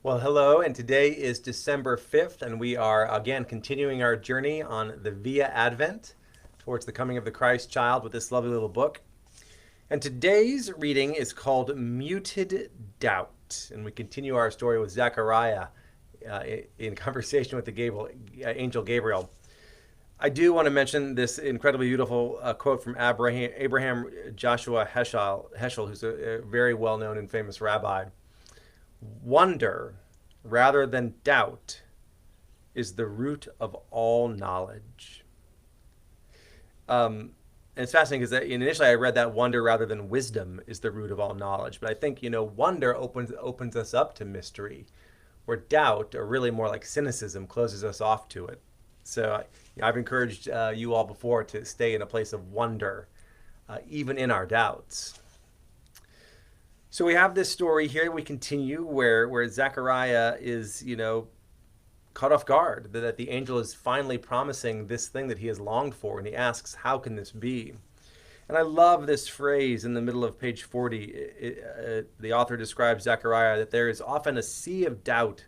Well, hello, and today is December 5th, and we are again continuing our journey on the Via Advent towards the coming of the Christ child with this lovely little book. And today's reading is called Muted Doubt, and we continue our story with Zechariah in conversation with the angel Gabriel. I do want to mention this incredibly beautiful quote from Abraham Joshua Heschel, who's a very well known and famous rabbi. Wonder, rather than doubt, is the root of all knowledge. And it's fascinating because initially I read that wonder rather than wisdom is the root of all knowledge. But I think, wonder opens us up to mystery, where doubt, or really more like cynicism, closes us off to it. So I've encouraged you all before to stay in a place of wonder, even in our doubts. So we have this story here. We continue where Zechariah is, caught off guard that the angel is finally promising this thing that he has longed for, and he asks, "How can this be?" And I love this phrase in the middle of page 40. The author describes Zechariah that there is often a sea of doubt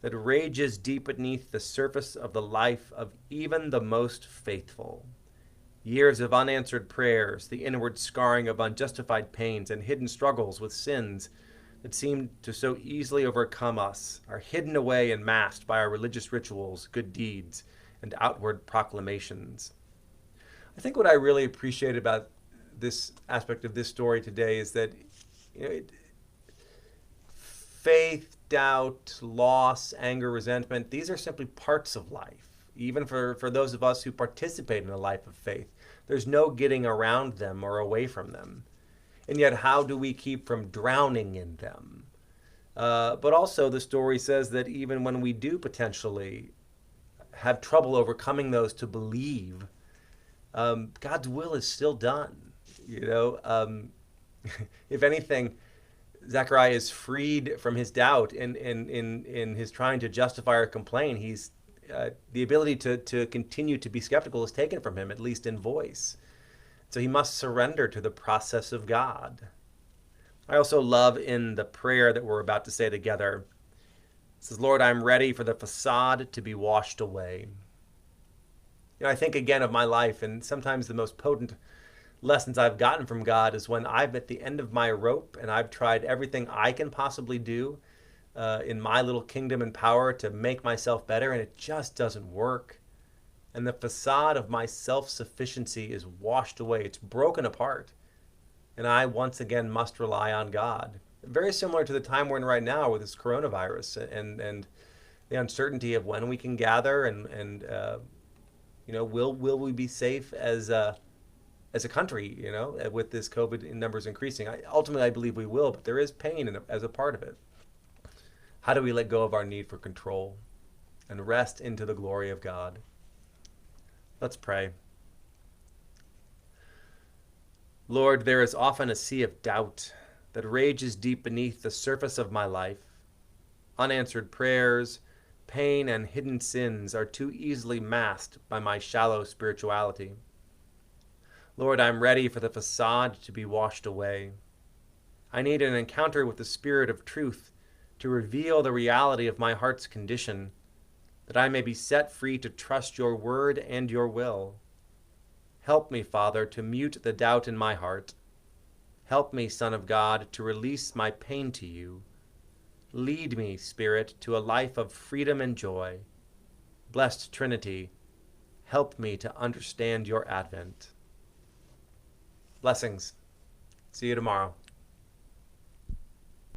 that rages deep beneath the surface of the life of even the most faithful. Years of unanswered prayers, the inward scarring of unjustified pains, and hidden struggles with sins that seem to so easily overcome us are hidden away and masked by our religious rituals, good deeds, and outward proclamations. I think what I really appreciate about this aspect of this story today is that faith, doubt, loss, anger, resentment, these are simply parts of life. Even for those of us who participate in a life of faith, there's no getting around them or away from them. And yet, how do we keep from drowning in them? But also, the story says that even when we do potentially have trouble overcoming those to believe, God's will is still done. If anything, Zechariah is freed from his doubt in his trying to justify or complain. He's the ability to continue to be skeptical is taken from him, at least in voice. So he must surrender to the process of God. I also love in the prayer that we're about to say together, it says, "Lord, I'm ready for the facade to be washed away." I think again of my life, and sometimes the most potent lessons I've gotten from God is when I'm at the end of my rope and I've tried everything I can possibly do in my little kingdom and power to make myself better, and it just doesn't work. And the facade of my self-sufficiency is washed away. It's broken apart. And I once again must rely on God. Very similar to the time we're in right now with this coronavirus and the uncertainty of when we can gather and will we be safe as a country, with this COVID numbers increasing. Ultimately, I believe we will, but there is pain as a part of it. How do we let go of our need for control and rest into the glory of God? Let's pray. Lord, there is often a sea of doubt that rages deep beneath the surface of my life. Unanswered prayers, pain, and hidden sins are too easily masked by my shallow spirituality. Lord, I'm ready for the facade to be washed away. I need an encounter with the Spirit of truth to reveal the reality of my heart's condition, that I may be set free to trust your word and your will. Help me, Father, to mute the doubt in my heart. Help me, Son of God, to release my pain to you. Lead me, Spirit, to a life of freedom and joy. Blessed Trinity, help me to understand your advent. Blessings. See you tomorrow.